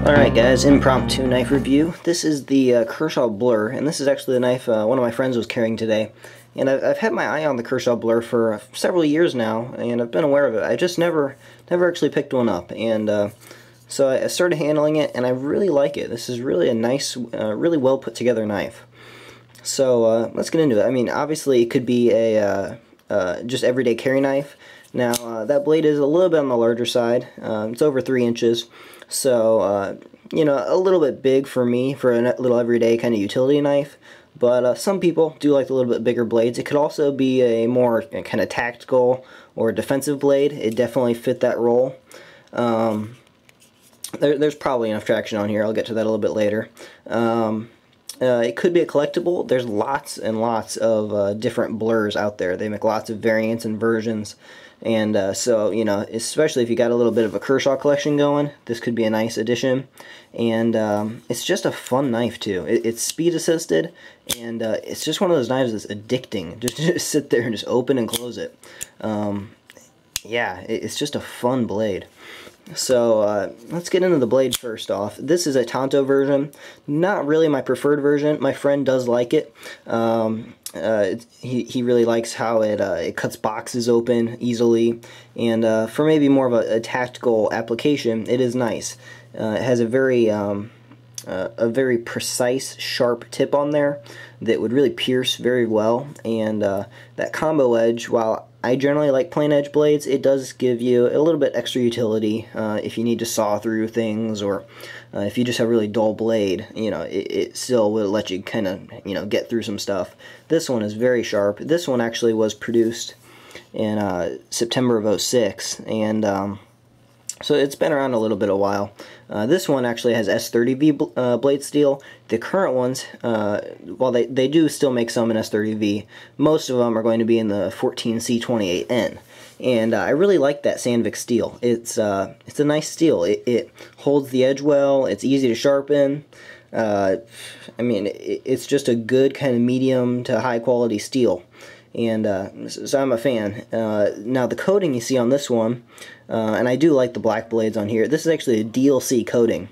Alright guys, impromptu knife review. This is the Kershaw Blur, and this is actually the knife one of my friends was carrying today. And I've had my eye on the Kershaw Blur for several years now, and I've been aware of it. I just never actually picked one up, and so I started handling it, and I really like it. This is really a nice, really well put together knife. So let's get into it. I mean, obviously it could be a just everyday carry knife. Now that blade is a little bit on the larger side. It's over 3 inches. So, you know, a little bit big for me for a little everyday kind of utility knife, but some people do like a little bit bigger blades. It could also be a more kind of tactical or defensive blade. It definitely fit that role. There's probably enough traction on here. I'll get to that a little bit later. It could be a collectible. There's lots and lots of different blurs out there. They make lots of variants and versions. And so, you know, especially if you got a little bit of a Kershaw collection going, this could be a nice addition. And it's just a fun knife, too. It's speed assisted, and it's just one of those knives that's addicting. Just sit there and just open and close it. Yeah, it's just a fun blade. So let's get into the blade first off. This is a tanto version. Not really my preferred version. My friend does like it. He really likes how it cuts boxes open easily, and for maybe more of a tactical application, it is nice. It has a very precise, sharp tip on there that would really pierce very well, and that combo edge, while I generally like plain edge blades, it does give you a little bit extra utility if you need to saw through things, or if you just have a really dull blade, you know, it still will let you kind of, you know, get through some stuff. This one is very sharp. This one actually was produced in September of '06, and so it's been around a little bit a while. This one actually has S30V blade steel. The current ones, while they do still make some in S30V, most of them are going to be in the 14C28N. And I really like that Sandvik steel. It's a nice steel. It holds the edge well. It's easy to sharpen. I mean, it's just a good kind of medium to high quality steel. And so I'm a fan. Now the coating you see on this one, and I do like the black blades on here. This is actually a DLC coating,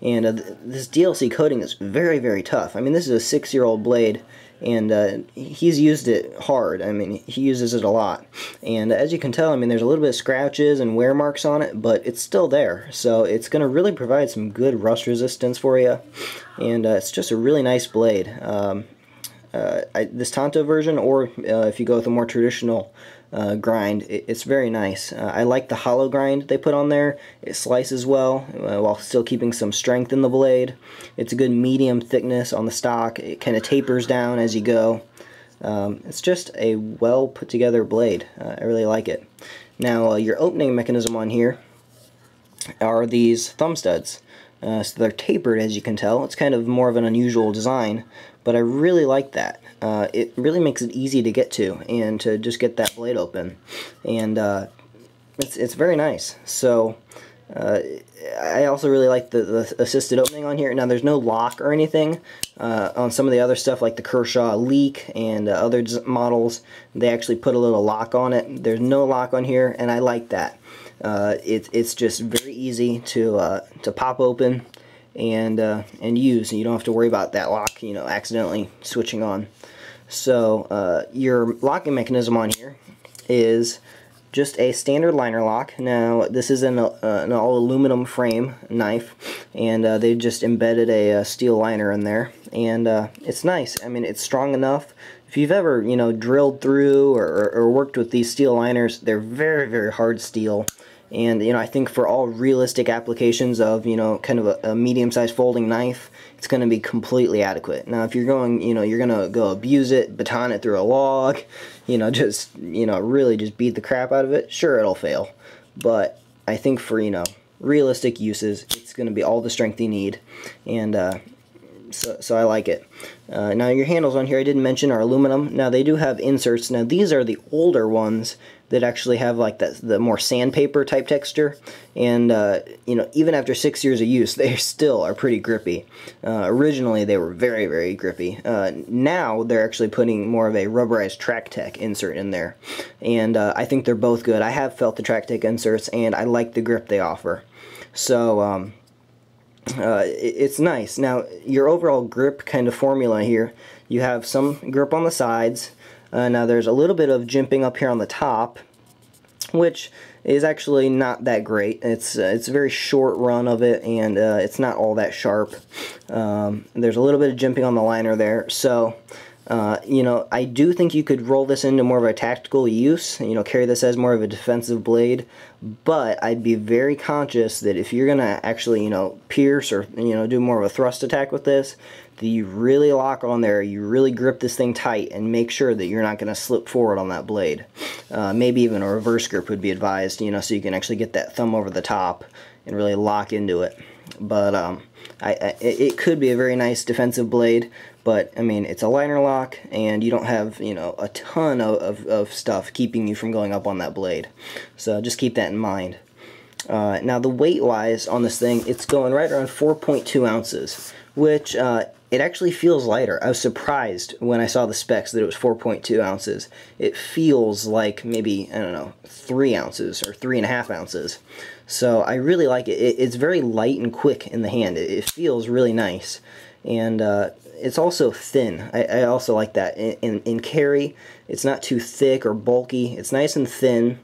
and this DLC coating is very, very tough. I mean, this is a 6-year-old blade, and he's used it hard. I mean, he uses it a lot, and as you can tell, I mean, there's a little bit of scratches and wear marks on it, but it's still there, so it's going to really provide some good rust resistance for you, and it's just a really nice blade. This tanto version, or if you go with a more traditional grind, it's very nice. I like the hollow grind they put on there. It slices well while still keeping some strength in the blade. It's a good medium thickness on the stock. It kind of tapers down as you go. It's just a well put together blade. I really like it. Now your opening mechanism on here are these thumb studs. So they're tapered, as you can tell. It's kind of more of an unusual design, but I really like that. It really makes it easy to get to and to just get that blade open, and it's very nice. So I also really like the assisted opening on here. Now there's no lock or anything on some of the other stuff like the Kershaw Leak and other models. They actually put a little lock on it. There's no lock on here, and I like that. It's just very easy to pop open and use, and you don't have to worry about that lock, you know, accidentally switching on. So your locking mechanism on here is just a standard liner lock. Now this is an all aluminum frame knife, and they just embedded a steel liner in there, and it's nice. I mean, it's strong enough. If you've ever, you know, drilled through or worked with these steel liners, they're very, very hard steel. And, you know, I think for all realistic applications of, you know, kind of a medium-sized folding knife, it's going to be completely adequate. Now, if you're going, you know, you're going to go abuse it, baton it through a log, you know, just, you know, really just beat the crap out of it, sure, it'll fail. But I think for, you know, realistic uses, it's going to be all the strength you need. And, so I like it. Now your handles on here I didn't mention are aluminum. Now they do have inserts. Now these are the older ones that actually have like the more sandpaper type texture, and you know, even after 6 years of use, they still are pretty grippy. Originally they were very, very grippy. Now they're actually putting more of a rubberized Track Tech insert in there, and I think they're both good. I have felt the Track Tech inserts, and I like the grip they offer. So it's nice. Now, your overall grip kind of formula here, you have some grip on the sides. Now there's a little bit of jimping up here on the top, which is actually not that great. It's a very short run of it, and it's not all that sharp. There's a little bit of jimping on the liner there, so you know, I do think you could roll this into more of a tactical use, you know, carry this as more of a defensive blade, but I'd be very conscious that if you're going to actually, you know, pierce or, you know, do more of a thrust attack with this, that you really lock on there, you really grip this thing tight and make sure that you're not going to slip forward on that blade. Maybe even a reverse grip would be advised, you know, so you can actually get that thumb over the top and really lock into it. But it could be a very nice defensive blade, but I mean, it's a liner lock, and you don't have, you know, a ton of stuff keeping you from going up on that blade. So just keep that in mind. Now, the weight-wise on this thing, it's going right around 4.2 ounces, which it actually feels lighter. I was surprised when I saw the specs that it was 4.2 ounces. It feels like maybe, I don't know, 3 ounces or 3.5 ounces. So I really like it. It's very light and quick in the hand. It feels really nice. And it's also thin. I also like that. In carry, it's not too thick or bulky. It's nice and thin.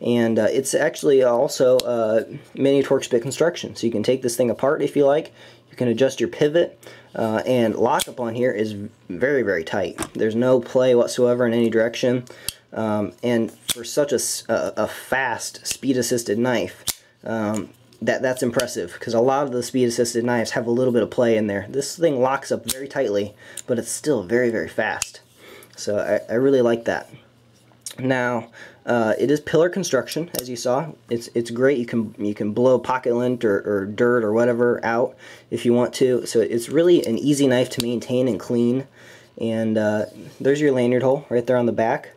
And it's actually also mini torque spit construction. So you can take this thing apart if you like. You can adjust your pivot. And lockup on here is very, very tight. There's no play whatsoever in any direction. And for such a fast speed-assisted knife, that's impressive, because a lot of the speed-assisted knives have a little bit of play in there. This thing locks up very tightly, but it's still very, very fast. So I really like that. Now, it is pillar construction, as you saw. It's great. You can blow pocket lint or dirt or whatever out if you want to. So it's really an easy knife to maintain and clean. And there's your lanyard hole right there on the back.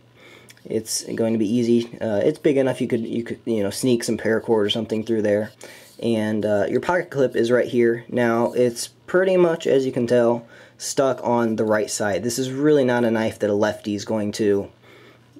It's going to be easy. It's big enough you could you know, sneak some paracord or something through there. And your pocket clip is right here. Now, it's pretty much, as you can tell, stuck on the right side. This is really not a knife that a lefty is going to,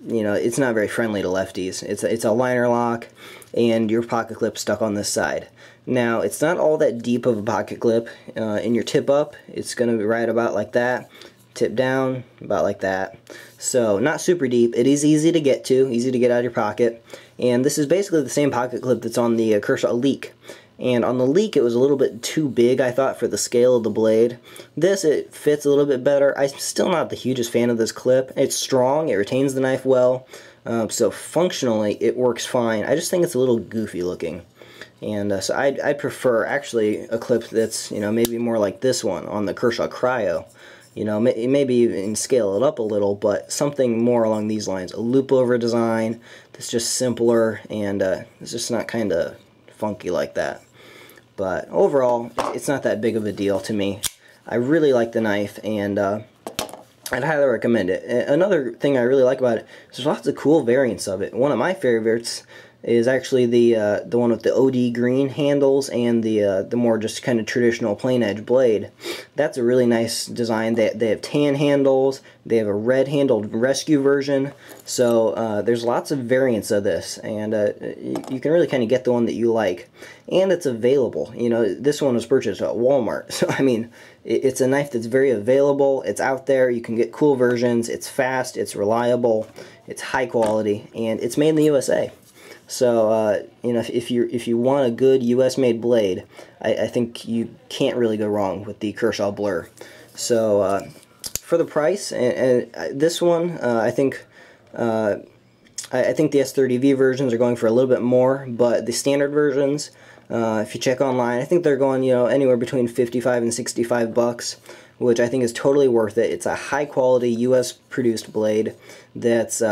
you know, it's not very friendly to lefties. It's a liner lock, and your pocket clip stuck on this side. Now, it's not all that deep of a pocket clip. In your tip up, it's going to be right about like that. Tip down, about like that. So, not super deep. It is easy to get to, easy to get out of your pocket. And this is basically the same pocket clip that's on the Kershaw Leak. And on the Leak, it was a little bit too big, I thought, for the scale of the blade. This, it fits a little bit better. I'm still not the hugest fan of this clip. It's strong, it retains the knife well, so functionally, it works fine. I just think it's a little goofy looking. And so I'd prefer, actually, a clip that's, you know, maybe more like this one on the Kershaw Cryo. You know, maybe even scale it up a little, but something more along these lines. A loop over design that's just simpler, and it's just not kind of funky like that. But overall, it's not that big of a deal to me. I really like the knife, and I'd highly recommend it. Another thing I really like about it is there's lots of cool variants of it. One of my favorites is actually the one with the OD green handles and the more just kind of traditional plain edge blade. That's a really nice design. They have tan handles. They have a red handled rescue version. So there's lots of variants of this, and you can really kind of get the one that you like. And it's available. You know, this one was purchased at Walmart. So I mean, it's a knife that's very available. It's out there. You can get cool versions. It's fast. It's reliable. It's high quality, and it's made in the USA. So, you know, if you want a good U.S.-made blade, I think you can't really go wrong with the Kershaw Blur. So, for the price, and this one, I think the S30V versions are going for a little bit more, but the standard versions, if you check online, I think they're going, you know, anywhere between 55 and 65 bucks, which I think is totally worth it. It's a high-quality U.S.-produced blade that's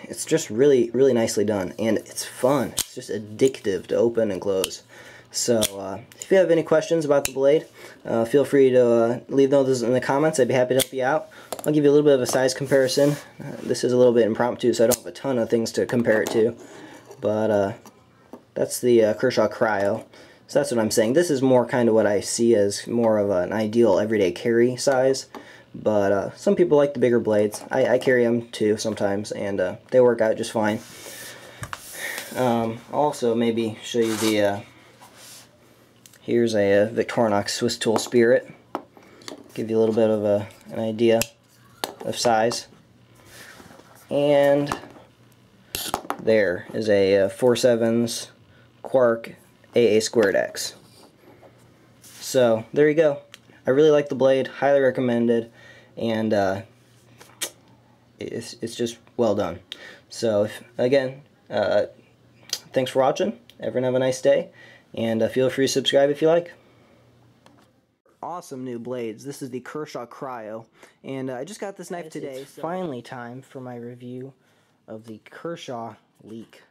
it's just really, really nicely done, and it's fun. It's just addictive to open and close. So, if you have any questions about the blade, feel free to leave those in the comments. I'd be happy to help you out. I'll give you a little bit of a size comparison. This is a little bit impromptu, so I don't have a ton of things to compare it to. But, that's the Kershaw Cryo. So that's what I'm saying. This is more kind of what I see as more of an ideal everyday carry size. But some people like the bigger blades. I carry them too sometimes, and they work out just fine. Also, maybe show you the Here's a Victorinox Swiss Tool Spirit. Give you a little bit of an idea of size. And there is a 4/7 Quark AA Squared X. So there you go. I really like the blade, highly recommended, and it's just well done. So again, thanks for watching. Everyone have a nice day, and feel free to subscribe if you like. Awesome new blades. This is the Kershaw Cryo, and I just got this knife today. So finally time for my review of the Kershaw Leak.